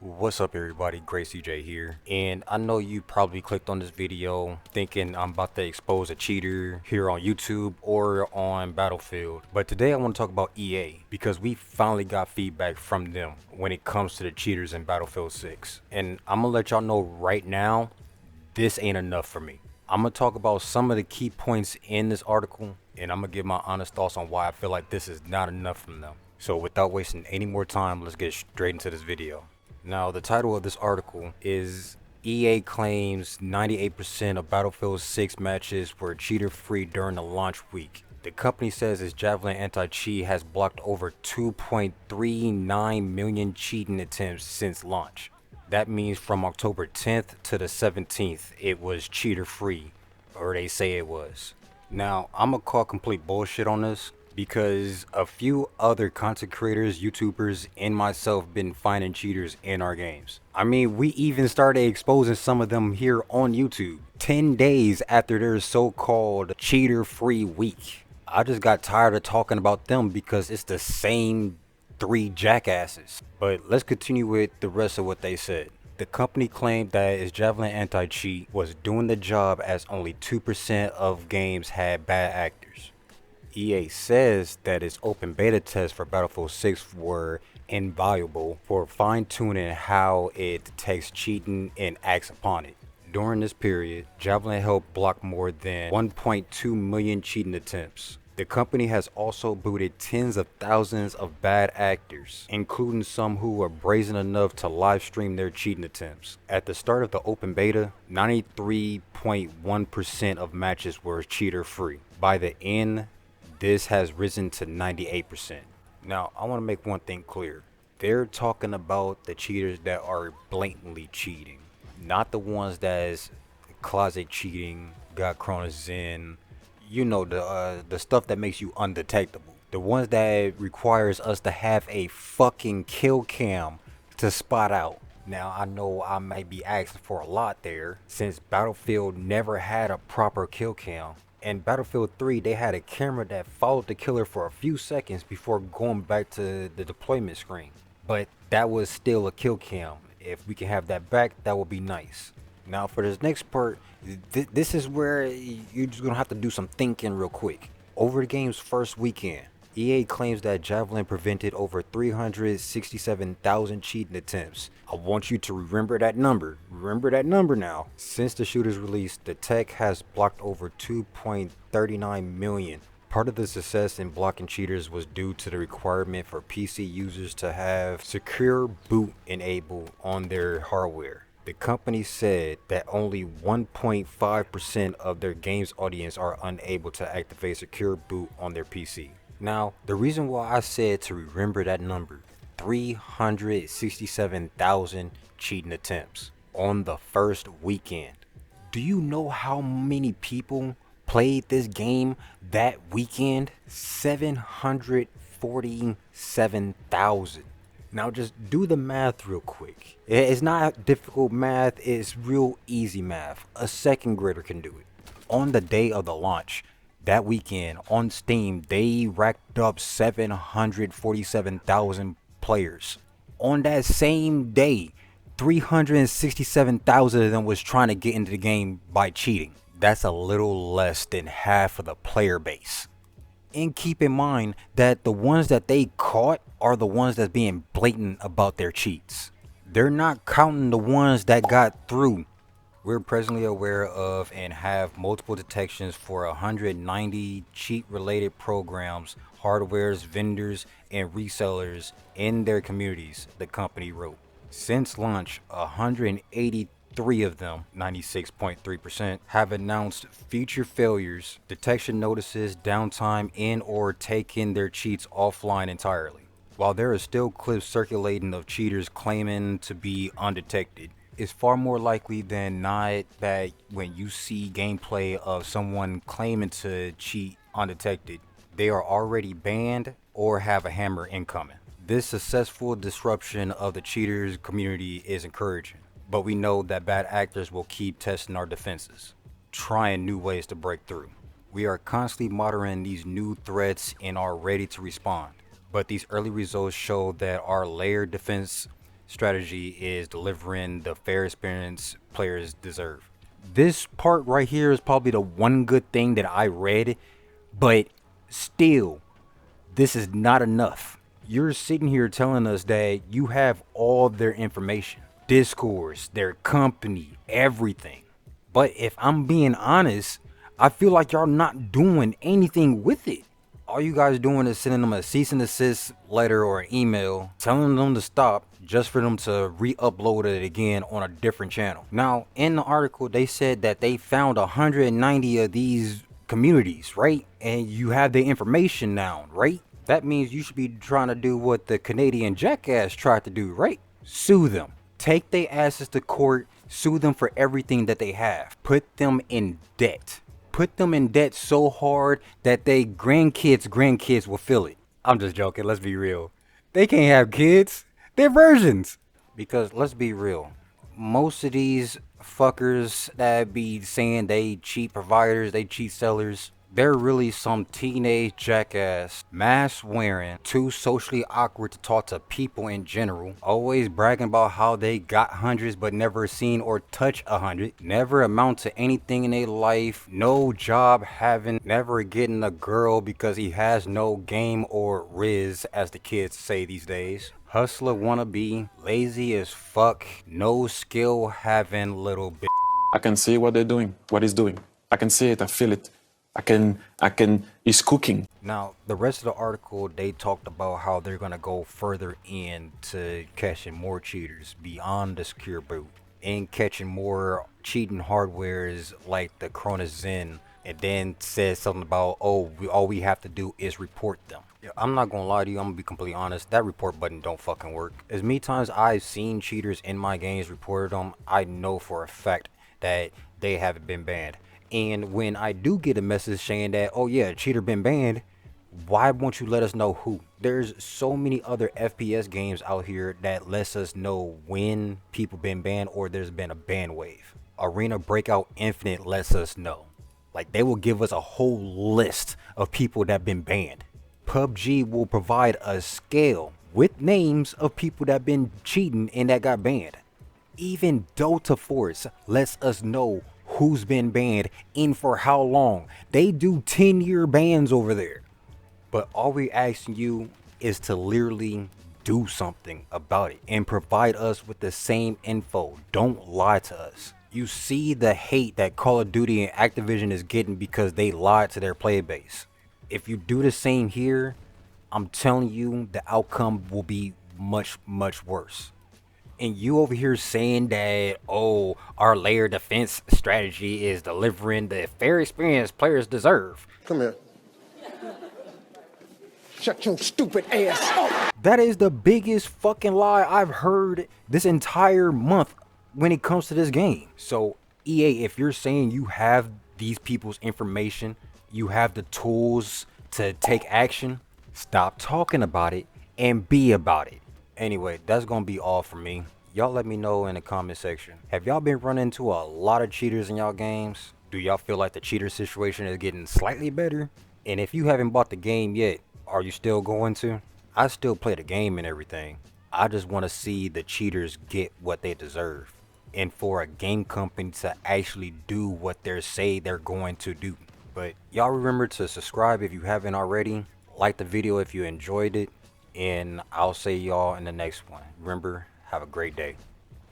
What's up everybody, Great CJ here, and I know you probably clicked on this video thinking I'm about to expose a cheater here on YouTube or on Battlefield, but today I want to talk about EA because we finally got feedback from them when it comes to the cheaters in Battlefield 6, and I'm gonna let y'all know right now, this ain't enough for me. I'm gonna talk about some of the key points in this article, and I'm gonna give my honest thoughts on why I feel like this is not enough from them. So without wasting any more time, let's get straight into this video. Now, the title of this article is EA claims 98% of Battlefield 6 matches were cheater-free during the launch week. The company says its Javelin anti-cheat has blocked over 2.39 million cheating attempts since launch. That means from October 10th to the 17th, it was cheater-free, or they say it was. Now, I'm gonna call complete bullshit on this because a few other content creators, YouTubers, and myself been finding cheaters in our games. I mean, we even started exposing some of them here on YouTube 10 days after their so-called cheater-free week. I just got tired of talking about them because it's the same three jackasses. But let's continue with the rest of what they said. The company claimed that its Javelin anti-cheat was doing the job as only 2% of games had bad actors. EA says that its open beta tests for Battlefield 6 were invaluable for fine-tuning how it detects cheating and acts upon it. During this period, Javelin helped block more than 1.2 million cheating attempts. The company has also booted tens of thousands of bad actors, including some who were brazen enough to live stream their cheating attempts. At the start of the open beta, 93.1% of matches were cheater free. By the end, this has risen to 98%. Now, I want to make one thing clear. They're talking about the cheaters that are blatantly cheating, not the ones that's closet cheating, got Cronus in, you know, the stuff that makes you undetectable. The ones that requires us to have a fucking kill cam to spot out. Now, I know I might be asking for a lot there, since Battlefield never had a proper kill cam. In Battlefield 3, they had a camera that followed the killer for a few seconds before going back to the deployment screen. But that was still a kill cam. If we can have that back, that would be nice. Now for this next part, this is where you're just gonna have to do some thinking real quick. Over the game's first weekend, EA claims that Javelin prevented over 367,000 cheating attempts. I want you to remember that number. Remember that number now. Since the shooter's release, the tech has blocked over 2.39 million. Part of the success in blocking cheaters was due to the requirement for PC users to have secure boot enabled on their hardware. The company said that only 1.5% of their game's audience are unable to activate secure boot on their PC. Now, the reason why I said to remember that number, 367,000 cheating attempts on the first weekend. Do you know how many people played this game that weekend? 747,000. Now just do the math real quick. It's not difficult math, it's real easy math. A second grader can do it. On the day of the launch, that weekend on Steam, they racked up 747,000 players. On that same day, 367,000 of them was trying to get into the game by cheating. That's a little less than half of the player base. And keep in mind that the ones that they caught are the ones that's being blatant about their cheats. They're not counting the ones that got through. We're presently aware of and have multiple detections for 190 cheat-related programs, hardwares, vendors, and resellers in their communities, the company wrote. Since launch, 183 of them, 96.3%, have announced feature failures, detection notices, downtime, and or taken their cheats offline entirely. While there are still clips circulating of cheaters claiming to be undetected, it's far more likely than not that when you see gameplay of someone claiming to cheat undetected, they are already banned or have a hammer incoming. This successful disruption of the cheaters community is encouraging, but we know that bad actors will keep testing our defenses, trying new ways to break through. We are constantly monitoring these new threats and are ready to respond, but these early results show that our layered defense strategy is delivering the fair experience players deserve. This part right here is probably the one good thing that I read, but still, this is not enough. You're sitting here telling us that you have all their information, discourse, their company, everything. But if I'm being honest, I feel like y'all not doing anything with it. All you guys doing is sending them a cease and desist letter or an email telling them to stop just for them to re-upload it again on a different channel. Now, in the article, they said that they found 190 of these communities, right? And you have the information now, right? That means you should be trying to do what the Canadian jackass tried to do, right? Sue them. Take their asses to court, sue them for everything that they have. Put them in debt. Put them in debt so hard that they grandkids will feel it. I'm just joking, let's be real. They can't have kids. They're virgins. Because let's be real, most of these fuckers that be saying they cheat providers, they cheat sellers, they're really some teenage jackass, mask wearing, too socially awkward to talk to people in general, always bragging about how they got hundreds but never seen or touch 100, never amount to anything in their life, no job having, never getting a girl because he has no game or riz, as the kids say these days. Hustler wannabe, lazy as fuck, no skill having little bit. I can see what they're doing, what he's doing. I can see it, I feel it. He's cooking. Now, the rest of the article, they talked about how they're going to go further into catching more cheaters beyond the secure boot and catching more cheating hardwares like the Cronus Zen, and then said something about, oh, all we have to do is report them. Yeah, I'm not going to lie to you, I'm going to be completely honest, that report button don't fucking work. As many times I've seen cheaters in my games reported them, I know for a fact that they haven't been banned. And when I do get a message saying that, oh yeah, cheater been banned, why won't you let us know who? There's so many other FPS games out here that lets us know when people been banned or there's been a ban wave. Arena Breakout Infinite lets us know. Like, they will give us a whole list of people that been banned. PUBG will provide a scale with names of people that been cheating and that got banned. Even Dota Force lets us know who's been banned and for how long. They do 10-year bans over there. But all we're asking you is to literally do something about it and provide us with the same info. Don't lie to us. You see the hate that Call of Duty and Activision is getting because they lied to their player base. If you do the same here, I'm telling you the outcome will be much, much worse. And you over here saying that, oh, our layer defense strategy is delivering the fair experience players deserve. Come here. Shut your stupid ass up. That is the biggest fucking lie I've heard this entire month when it comes to this game. So EA, if you're saying you have these people's information, you have the tools to take action, stop talking about it and be about it. Anyway, that's gonna be all for me. Y'all let me know in the comment section. Have y'all been running into a lot of cheaters in y'all games? Do y'all feel like the cheater situation is getting slightly better? And if you haven't bought the game yet, are you still going to? I still play the game and everything. I just want to see the cheaters get what they deserve. And for a game company to actually do what they say they're going to do. But y'all remember to subscribe if you haven't already. Like the video if you enjoyed it. And I'll see y'all in the next one. Remember, have a great day.